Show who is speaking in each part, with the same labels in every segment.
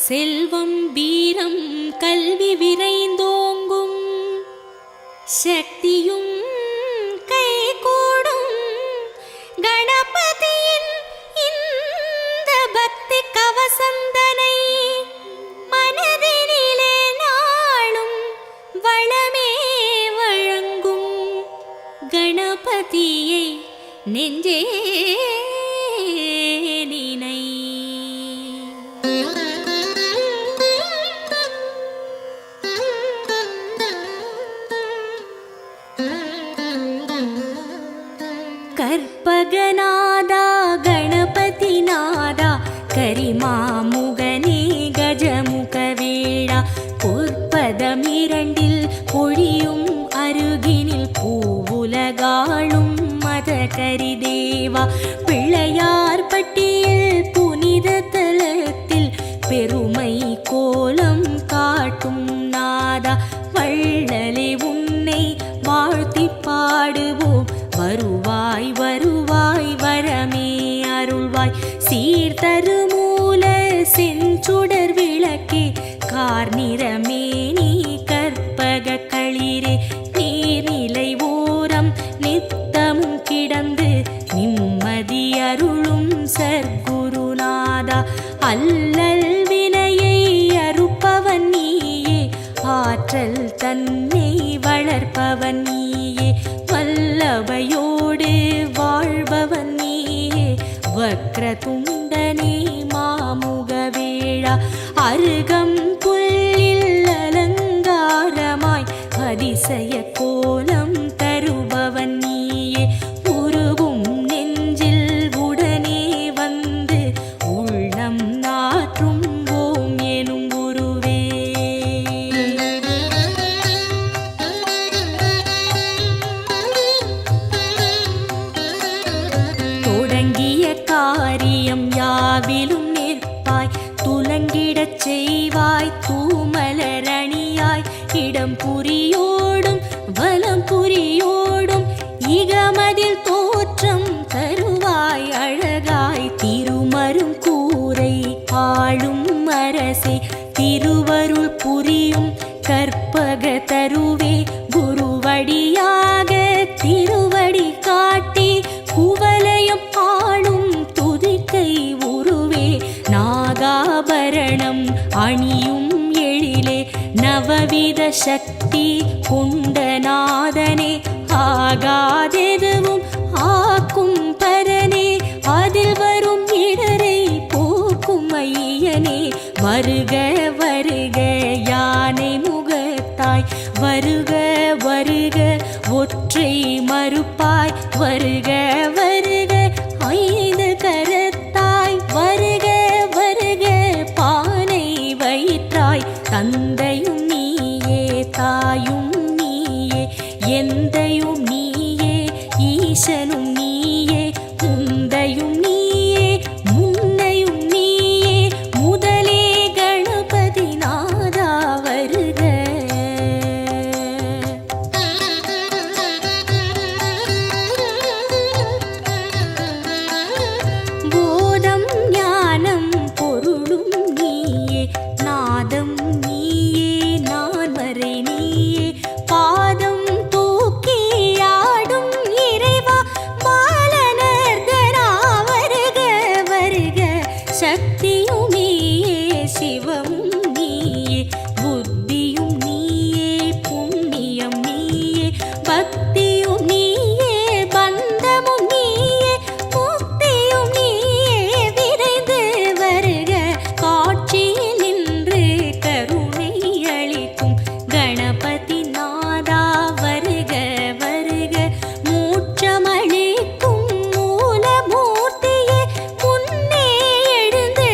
Speaker 1: செல்வம் வீரம் கல்வி விரைந்தோங்கும் சக்தியும் கைகூடும் கணபதியின் இந்த பக்தி கவசந்தனை மனதினிலே நாளும் வளமே வழங்கும் கணபதியை நெஞ்சே நினை. கற்பகநாதா கணபதிநாதா கரிமாமுகனே கஜமுகவேளா பொற்பதமிரண்டில் பொழியும் அருகினில் பூவுலகாளும் மதகரிதேவா பிள்ளையார் பட்டியில் புனித தலத்தில் பெருமை கோலம் காட்டும் நாதா வள்ளலே உன்னை வாழ்த்தி பாடுவோம் வருவாய் வருவாய் வரமே அருள்வாய் சீர்தருமூல செஞ்சுடர் விளக்கே கார்நிறமே நீ கற்பக களிரே நீர்நிலை ஓரம் நித்தமும் கிடந்து நிம்மதி அருளும் சர்க்குருநாதா அல்லல் வினையை அறுப்பவன் நீயே ஆற்றல் தன்னை வளர்ப்பவன் நீயே வல்லவையோடு வாழ்பவன் நீயே வக்ரதுண்டனே மாமுகவேளா அருகம் புல்லில் அலங்காரமாய் அதிசய கோலம் தருபவன் நீயே உருகும் நெஞ்சில் உடனே வந்து உள்ளம் நாற்றும் ஓம் எனும் குருவே. தொடங்கிய காரியம் யாவிலும் நிற்பாய் துலங்கிடச் செய்வாய் தூமலரணியாய் இடம் புரியோடும் வலம் புரியோடும் இகமதில் தோற்றம் தருவாய் அழகாய் திருமரும் கூரை ஆளும் அரசே திருவருள் புரியும் கற்பக தருவே குருவடியாக திருவடி காட்டி குவலயம் ஆளும் துதிக்கை உருவே நாகாபரணம் அணியும் எழிலே நவவித சக்தி குண்டநாதனே ஆகாதெதுவும் ஆக்கும் பரனே அதில் வரும் இடரை போக்கும் ஐயனே வருக வருக யானை முகத்தாய் வருக வருக ஒற்றை மறுப்பாய் வருக வருக ஐந்து கரத்தாய் வருக வருக பானை வயிற்றாய் தந்தையும் நீயே தாயும் நீயே எந்தையும் நீயே ஈசனும் நீயே முந்தையும் நீயே முன்னையும் நீயே முதலே கணபதி நாதா வருக. போதம் ஞானம் பொருளும் நீயே நாதம் நீயே நான்மறை நீயே பாதம் தூக்கி ஆடும் இறைவா பாலனர்கனா வருக வருக சக்தியும் நீயே சிவமும் நீயே புத்தியும் நீயே புண்ணியம் நீயே பக்தியும் நீயே பந்தமும் நீயே முக்தியும் நீயே விரைந்து வருக காட்சியில் நின்று கருணை அளிக்கும் கணபதி நாதா வருக வருக மூச்சமளிக்கும் மூலமூர்த்தியே முன்னே எழுந்து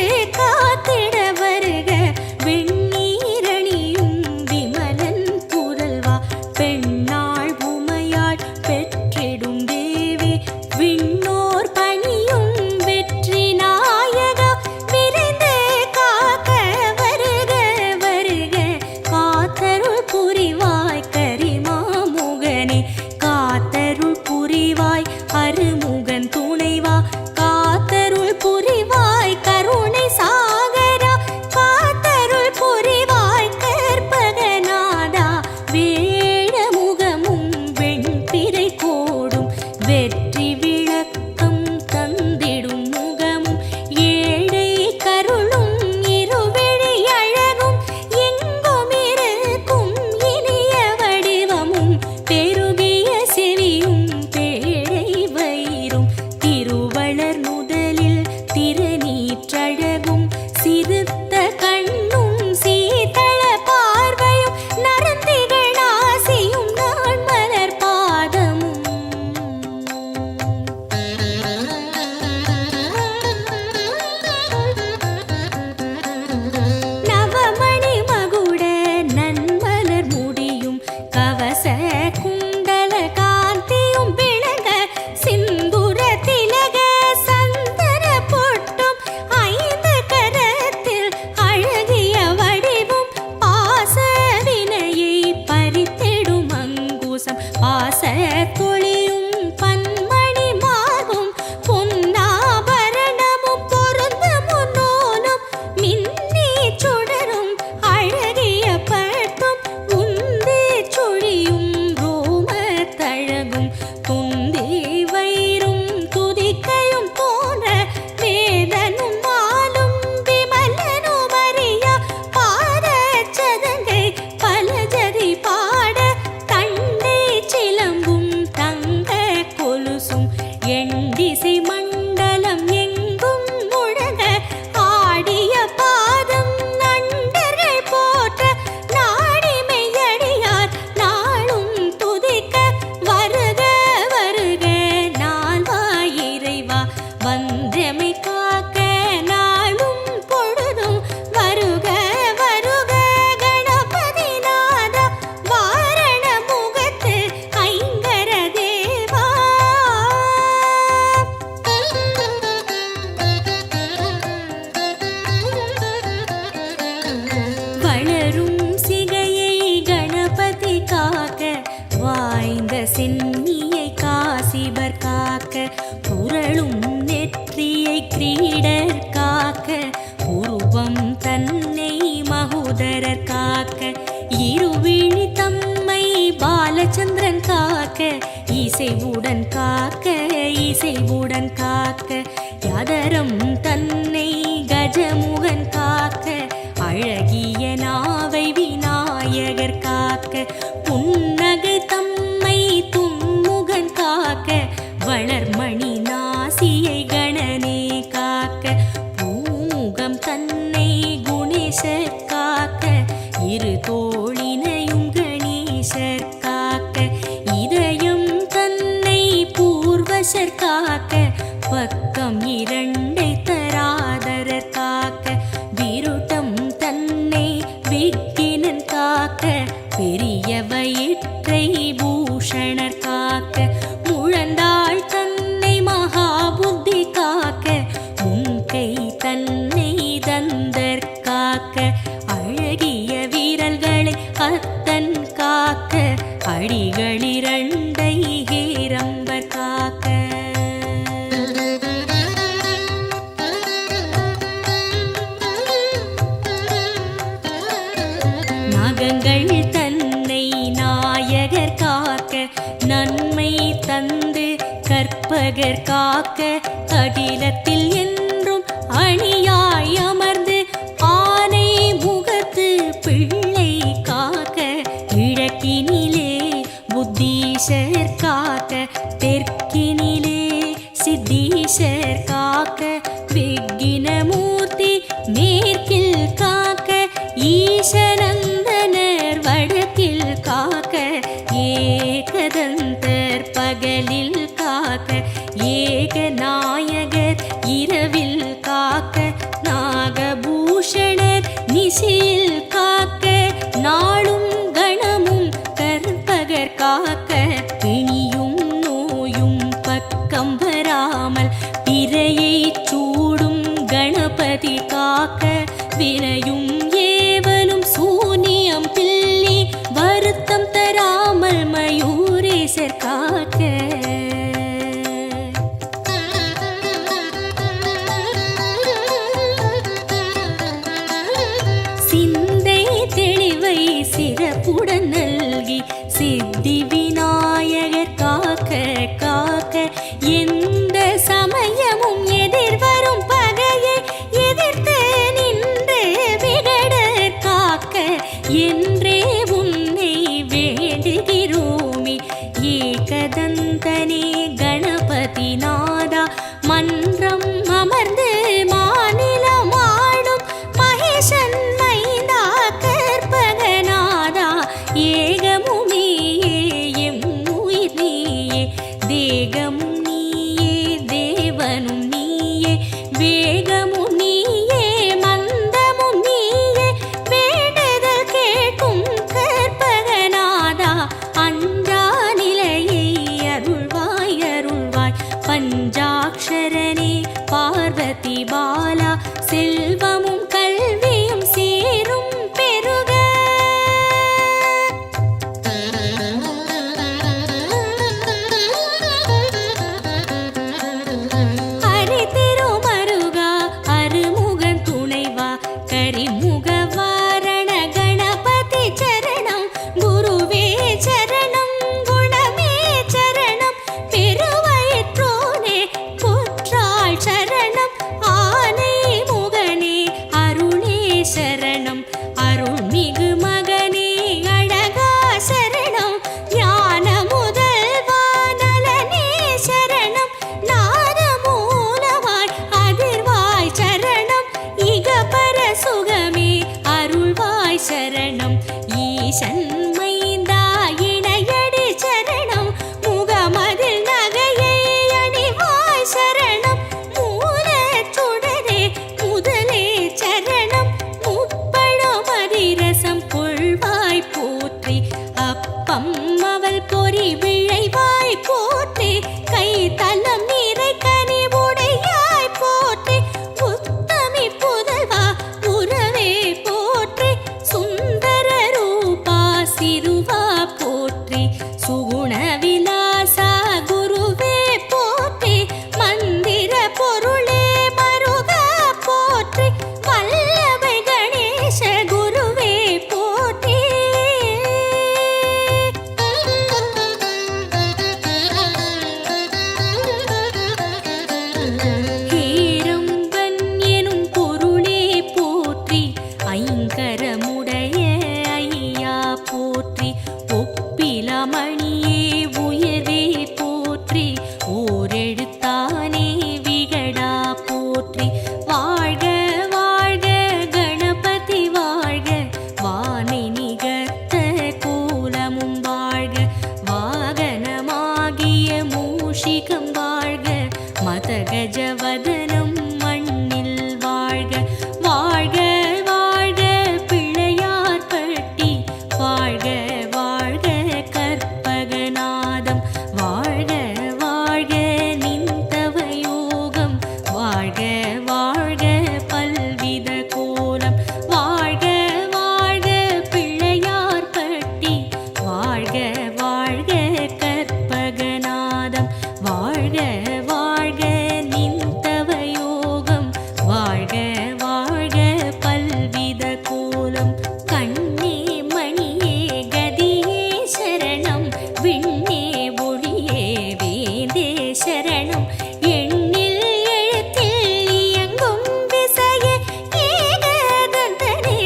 Speaker 1: சீடர் காக்க உருவம் தன்னை மகோதரர் காக்க இருவிழி தம்மை பாலச்சந்திரன் காக்க இசைவுடன் காக்க இசைவுடன் காக்க யதரம் தன்னை கஜமுகன் காக்க அழகிய நாவை விநாயகர் காக்க புன்னகை தம்மை தும்முகன் காக்க வளர்மணி நாசியை கணனே காக்க பூமுகம் தன்னை குணேசர் காக்க இரு தோழினையும் கணேசர் காக்க இதயம் தன்னை பூர்வசர் காக்க பக்கம் இரண்டை தராதரர் காக்க விருட்டம் தன்னை விக்கினன் காக்க பெரிய வயிற்றை பூஷணர் காக்க முழந்தாள் தன்னை மகாபுத்தி காக்க முன்கை தன்னை தந்தர் காக்க அழகிய வீரல்களை அத்தன் காக்க அடிகளிரண்டை ஹேரம்பர் காக்க நாகங்கள் தன்னை நாயகர் காக்க நன்மை தந்து கற்பகர் காக்க அகிலத்தில் என்றும் அணியாய் அமர்ந்து ஆனை முகத்து பிள்ளை காக்க கிழக்கினிலே புத்தீஷர் காக்க தெற்கினிலே சித்தீஷர் காக்க விக்கினமூர்த்தி மேற்கில் காக்க ஈசனந்தனர் வடக்கில் காக்க ஏகதந்தர் பகலில் காக்க ஏகநாயகர் இரவில் காக்க நாகபூஷணர் நிசியில் காக்க நாளும் கணமும் கற்பகர் காக்க பிணியும் நோயும் பக்கம் வராமல் பிறையை சூடும் கணபதி காக்க வினையும் ஏவலும் சூனியம் பில்லி வருத்தம் தராமல் மயூரேசர் காக்க சிந்தை தெளிவை சிறப்புடன் நல்கி சித்தி விநாயகர் காக்க காக்க எந்த சமயமும் எதிர்வரும் பகையை எதிர்த்து நின்று விகடர் காக்க என்றே உன்னை வேண்டுகிறோமே ஏகதந்தனே கணபதி நாதா மன்றம் அமர்ந்து மாநிலம் ஆடும் மகேசன் மைந்தா கற்பகநாதா ஏகமுமியே எம் உயிர் நீயே தேகமும் நீயே தேவனும் நீயே வேகமும் நீயே மந்தமும் நீயே வேண்டுதல் கேட்கும் கற்பகநாதா அஞ்சா நிலையை அருள்வாய் அருள்வாய் பஞ்சாட்சரனே பார்வதி பாலா செல்வமும் கல்வியும் சீரும் பெருக ஹரி திருமருகா அருமுகன் துணைவா கரிமுக வாரண கணபதி சரணம் குருவே சரணம் குணமே சரணம் பெருவயிற்றோனே புற்றாள் சரணம் ஆனை முகனே வதனம் மண்ணில் வாழ்க வாழ்க வாழ்க பிள்ளையார் பட்டி வாழ்க வாழ்க கற்பகநாதம் வாழ்க வாழ்க நின்றவ யோகம் வாழ்க வாழ்க பல்வித கோலம் வாழ்க வாழ்க பிள்ளையார் பட்டி வாழ்க வாழ்க கற்பகநாதம் வாழ்க வாழ்க நின்றவ யோகம் வாழ்க வாழ்க பல்வித கோலம் கண்ணே மணியே கதியே சரணம் விண்ணே ஒளியே வேந்தே சரணம் எண்ணில் எழுத்தில் இயங்கும் விசையே ஏகதந்தனே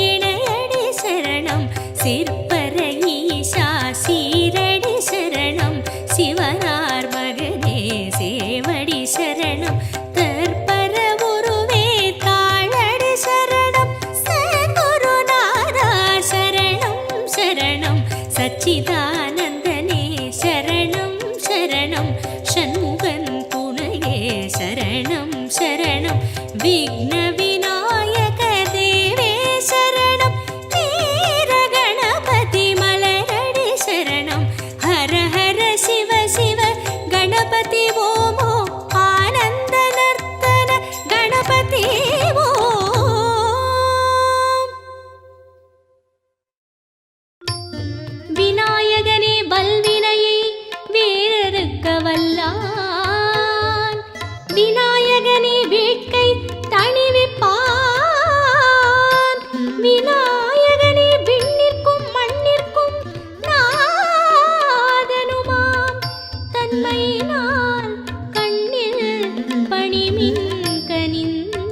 Speaker 1: இணையடி சரணம் சிற்பர ஈசா சீரடி சரணம் சிவனார் மகனே சேவடி சரணம் தற்பர உருவே தாளடி சரணம் சத்குருநாதா சரணம் சரணம் சச்சிதானந்தனே சரணம் சரணம் ஷண்முகன் துணையே சரணம் சரணம் விக்ன விநாயக தேவே சரணம் வீர கணபதி மலரடி சரணம் ஹர ஹர சிவ சிவ கணபதி ஓமோ ஆனந்த நர்த்தன கணபதி ஓம் விநாயகனே வல்வினையை வேறறுக்க வல்லான் விநாயகனே வேட்கை தணிவிப்பான் விநாயகனே விண்ணிற்கும் மண்ணிற்கும் நாதனுமாம் தன்மையினால் கண்ணில் பணிமின் கனிந்து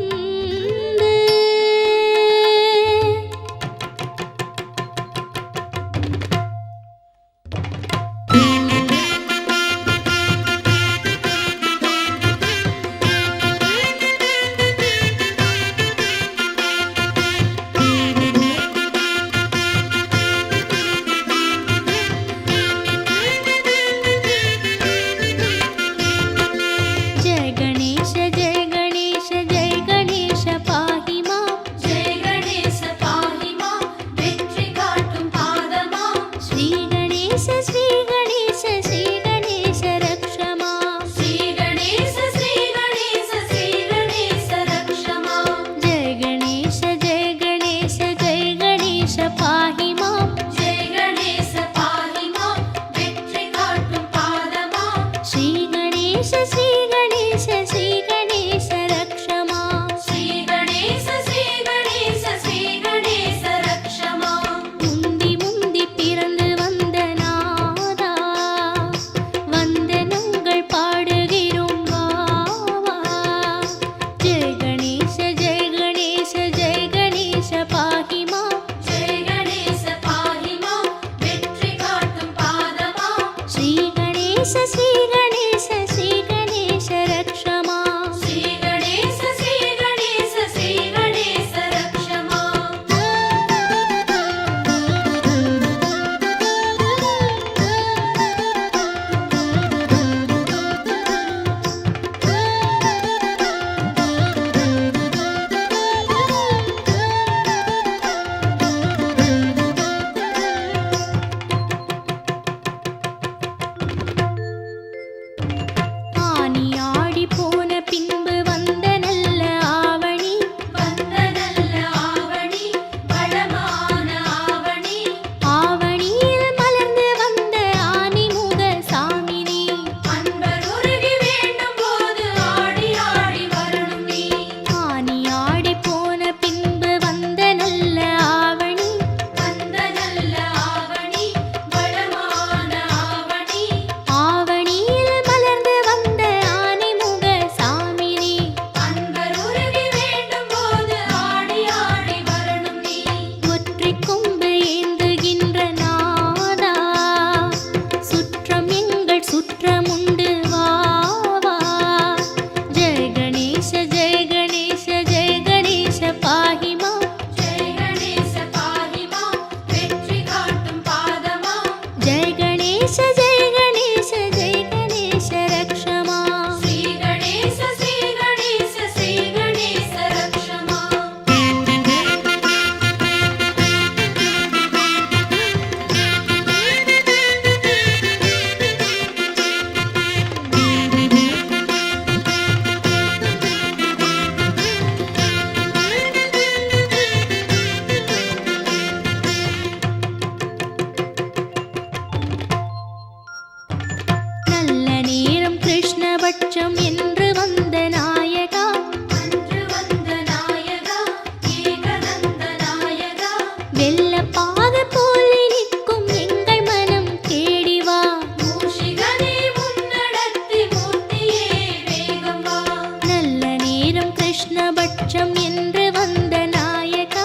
Speaker 1: கிருஷ்ணபட்சம் என்று வந்த நாயகா,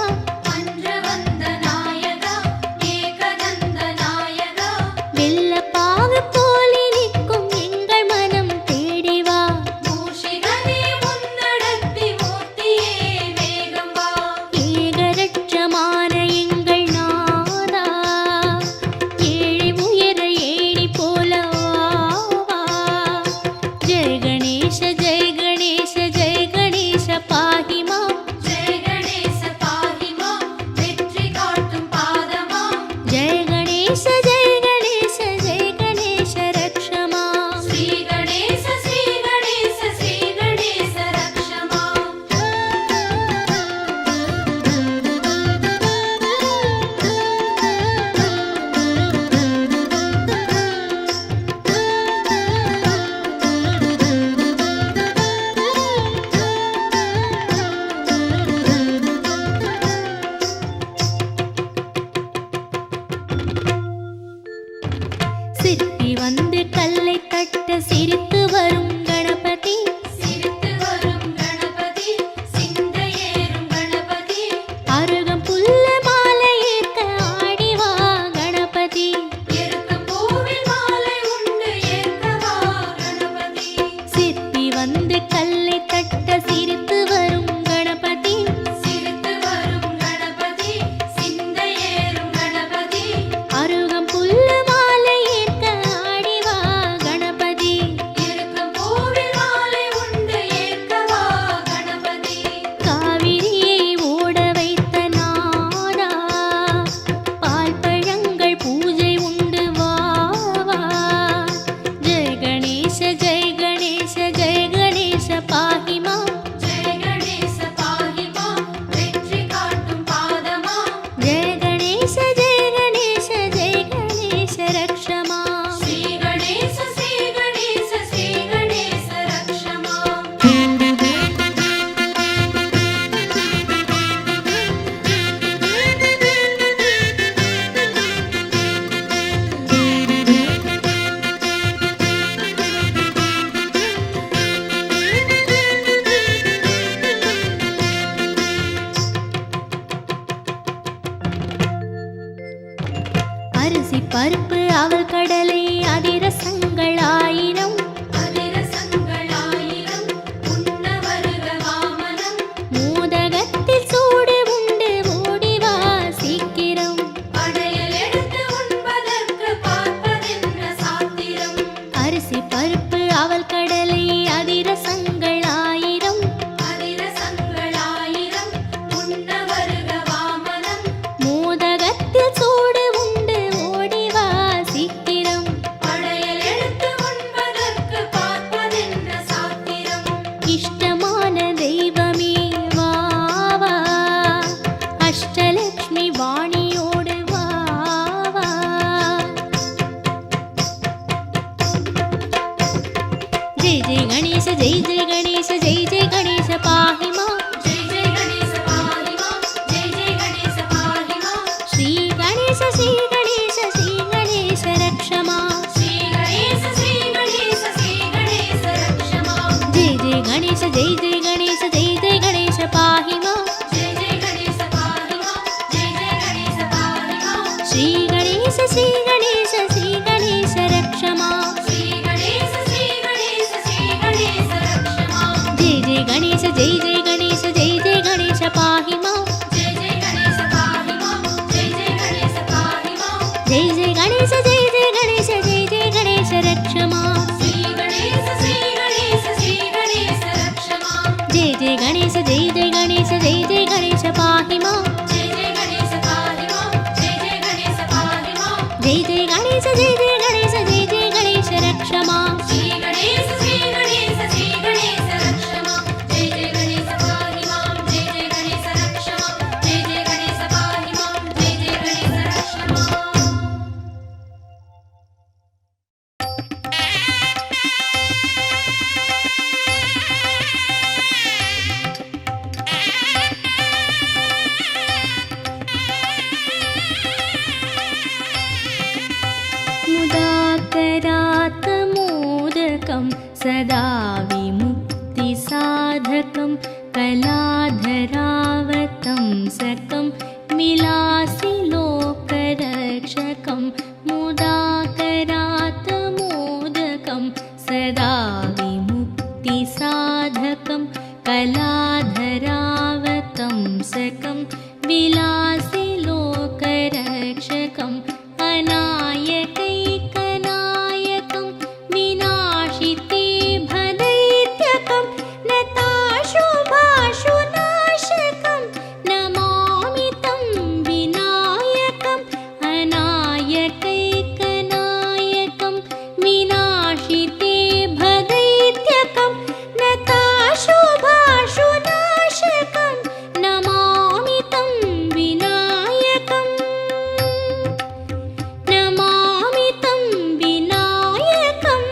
Speaker 2: ஏகதந்த நாயகா,
Speaker 1: வெள்ளப்பாகு போலி நிற்கும் எங்கள் மனம் தேடிவா.
Speaker 2: மூஷிகனே முன்னடர்த்தி மூர்த்தியே வேகம் வா.
Speaker 1: ஏகரட்சமான எங்கள் நாதா, ஏழை உயர ஏணி போல வா. ஜெய கணேச ஜெய கணேச ஜெய கணேச பாஹிமா.
Speaker 2: ஜெய கணேச பாஹிமா, வெற்றி காட்டும் பாதமா.
Speaker 1: ஜெய கணேச ஜெய கணேச ஜெய கணேச ரக்ஷமா.
Speaker 2: ஸ்ரீ கணேச ஸ்ரீ கணேச ஸ்ரீ கணேச ரக்ஷமா.
Speaker 1: சிற்பி வந்து கல்லை தட்ட சிரித்து வரும் கணபதி.
Speaker 2: சிரித்து வரும் கணபதி, சிந்தையேறும் கணபதி.
Speaker 1: அருகம் புல்ல மாலை ஏற்க ஆடிவா கணபதி.
Speaker 2: எருக்கம் பூவில் மாலை உண்டு ஏற்கவா கணபதி.
Speaker 1: சிற்பி வந்து கல்லை தட்ட சிரித்து வரும் கணபதி.
Speaker 2: சிரித்து வரும் கணபதி, சிந்தையேறும் கணபதி.
Speaker 1: அருகம் புல்ல மாலை ஏற்க ஆடிவா கணபதி.
Speaker 2: எருக்கம் பூவில் மாலை உண்டு ஏற்கவா கணபதி.
Speaker 1: காவிரியை ஓட வைத்த நாதா, பால் பழங்கள் பூஜை உண்டு வா வா. ஜெய கணேச ஜெய கணேச ஜெய கணேச பாஹிமா.
Speaker 2: ஜெய கணேச பாஹிமா, வெற்றி காட்டும் பாதமா.
Speaker 1: ஜெய கணேச ஜெய கணேச ஜெய கணேச ரக்ஷமா.
Speaker 2: ஸ்ரீ கணேச ஸ்ரீ கணேச ஸ்ரீ கணேச ரக்ஷமா.
Speaker 1: அரிசி பருப்பு அவல் கடலை அதிரசங்கள் ஆயிரம்.
Speaker 2: அதிரசங்கள் ஆயிரம், உண்ண வருக வாமனம்.
Speaker 1: மோதகத்தில் சூடு உண்டு ஓடிவா சீக்கிரம்.
Speaker 2: படையல் எடுத்து உண்பதற்கு பார்ப்பதென்ன சாத்திரம்.
Speaker 1: அரிசி பருப்பு அவல் கடலை அதிரசங்கள் ஆயிரம்.
Speaker 2: அதிரசங்கள் ஆயிரம், உண்ண வருக வாமனம்.
Speaker 1: மோதகத்தில் சூடு உண்டு ஓடிவா சீக்கிரம்.
Speaker 2: படையல் எடுத்து உண்பதற்கு பார்ப்பதென்ன சாத்திரம்.
Speaker 1: இஷ்டமான தெய்வமே வா வா, அஷ்டலக்ஷ்மி வாணியோடு வா வா. ஜெய ஜெய கணேச ஜெய ஜெய கணேச ஜெய ஜெய கணேச பாஹிமா.
Speaker 2: ஜெய ஜெய கணேச பாஹிமா, ஜெய ஜெய கணேச பாஹிமா.
Speaker 1: ஸ்ரீ கணேச ஸ்ரீ கணேச ஸ்ரீ கணேச ரக்ஷமா.
Speaker 2: ஸ்ரீ கணேச ஸ்ரீ கணேச ஸ்ரீ கணேச ரக்ஷமா.
Speaker 1: ஜெய ஜெய கணேச ஜெய ஜெய கணேச ஜெய ஜெய கணேச பாஹிமா.
Speaker 2: ஜெய ஜெய கணேச பாஹிமா, ஜெய ஜெய கணேச பாஹிமா.
Speaker 1: ஸ்ரீ கணேச ஸ்ரீ கணேச ஸ்ரீ கணேச ரக்ஷமா.
Speaker 2: ஸ்ரீ கணேச ஸ்ரீ கணேச ஸ்ரீ கணேச ரக்ஷமா.
Speaker 1: ஜெய ஜெய கணேச ஜெய ஜெய கணேச ஜெய ஜெய கணேச பாஹிமா.
Speaker 2: ஜெய ஜெய கணேச பாஹிமா, ஜெய ஜெய கணேச பாஹிமா.
Speaker 1: ஜெய ஜெய கணேச ஜெய ஜெய கணேச ஜெய ஜெய கணேச ரக்ஷமா.
Speaker 2: ஸ்ரீ கணேச ஸ்ரீ கணேச ஸ்ரீ கணேச ரக்ஷமா.
Speaker 1: ஜெய ஜெய கணேச ஜெய ஜெய கணேச ஜெய ஜெய கணேச பாஹிமா.
Speaker 2: ஜெய ஜெய கணேச பாஹிமா, ஜெய ஜெய கணேச பாஹிமா.
Speaker 1: ஜெய ஜெய கணேச ஜெய ஜெய கணேச ஜெய ஜெய கணேச ரக்ஷமா.
Speaker 2: ஸ்ரீ கணேச ஸ்ரீ கணேச ஸ்ரீ கணேச ரக்ஷமா. ஜெய ஜெய கணேச பாஹிமா, ஜெய ஜெய கணேச ரக்ஷமா. ஜெய ஜெய கணேச பாஹிமா, ஜெய ஜெய கணேச ரக்ஷமா.
Speaker 1: मुदाकरात्मोदकं सदा विमुक्तिसाधकं कलाधरावतंसकं विलासिलोकरक्षकं मुदाकरातमोदकं सदा विमुक्तिसाधकं कलाधरावतंसकं विलासिलोकरक्षकम् अनायकैकनायकं विनाशिते भदैत्यकं नताशुभाशुनाशकं नमामि तं विनायकम् अनायकैकनायकं विनाशिते भदैत्यकं नताशुभाशुनाशकं नमामि तं विनायकम् नमामि तं विनायकम्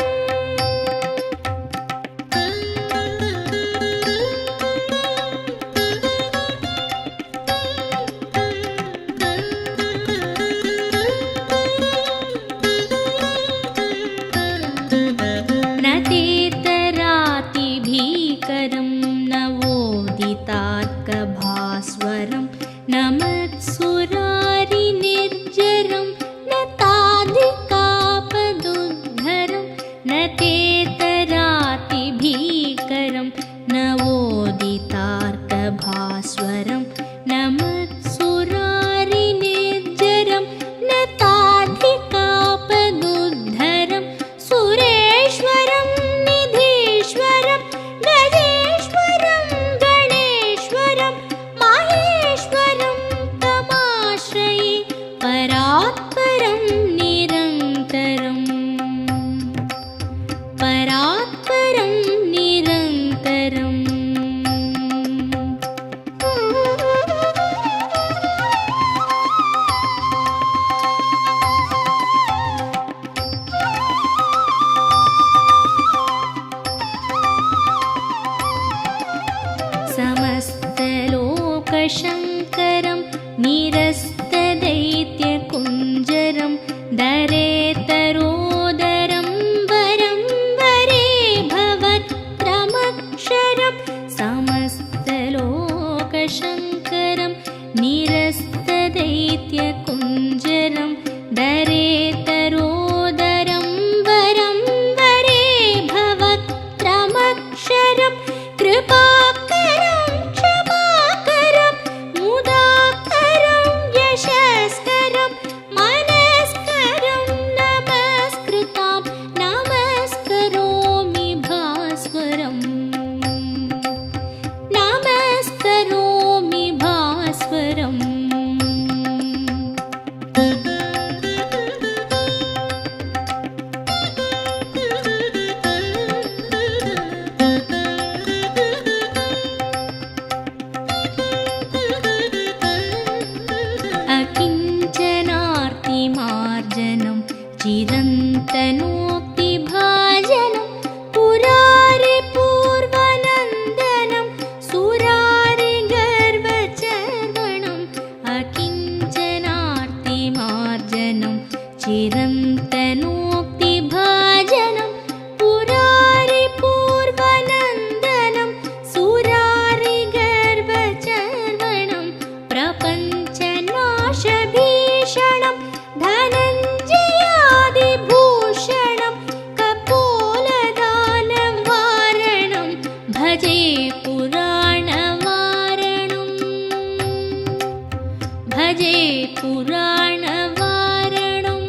Speaker 1: न तेतरातिभीकरं नवोदितात्कभास्वरं न मत्सुरारिनिर्जरं न ताधिकापदुद्धरं न तेतरातिभीकरं नवोदितार्कभास्वरं न मत्सुरारिनिर्जरं न ताधिकापदुद्धरं सुरेश्वरं निधीश्वरं गजेश्वरं गणेश्वरं माहेश्वरं तमाश्रये परात्परं निरन्तरं परात्परं निरन्तरम् समस्तलोकशङ्करं निरस्तदैत्यकुञ्जरं दरेतरोदरं वरं वरे भवत्रमक्षरं समस्तलोकशङ्करं निरस्तदैत्यकुञ्जरं दरेतरोदरं वरं वरे भवत्रमक्षरं कृपाकरं क्षमाकरं मुदाकरं यशस्करं मनस्करं नमस्कृतां नमस्करोमि भास्वरम् नमस्करोमि भास्वरम् अकिञ्चनार्तिमार्जनं चिरन्तनोक्तिभाजनं पुरारिपूर्वनन्दनं सुरारिगर्वचर्वणम् अकिञ्चनार्तिमार्जनं चिरन्तनोक्तिभाजनं पुरारिपूर्वनन्दनं सुरारिगर्वचर्वणं प्रपञ्चनाशभीषणं धनञ्जयादिभूषणं कपोलदानवारणं भजे पुराणवारणं भजे पुराणवारणम्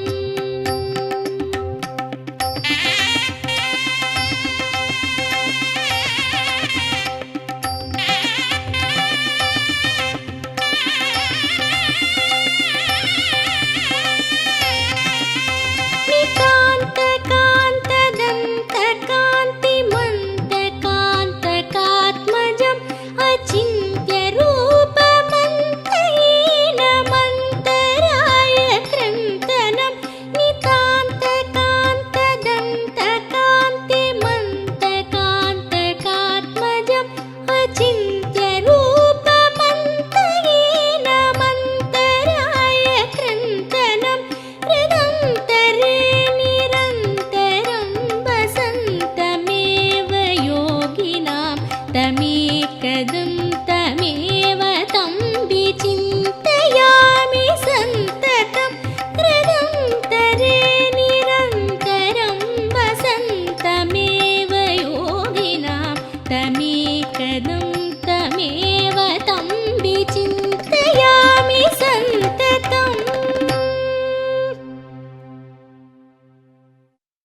Speaker 1: नितान्तकान्तदन्तकान्तिमन्तकान्तकात्मजम् अचिन्त्यरूपमन्तहीनमन्तरा कदं तमेव तं विचिन्त्य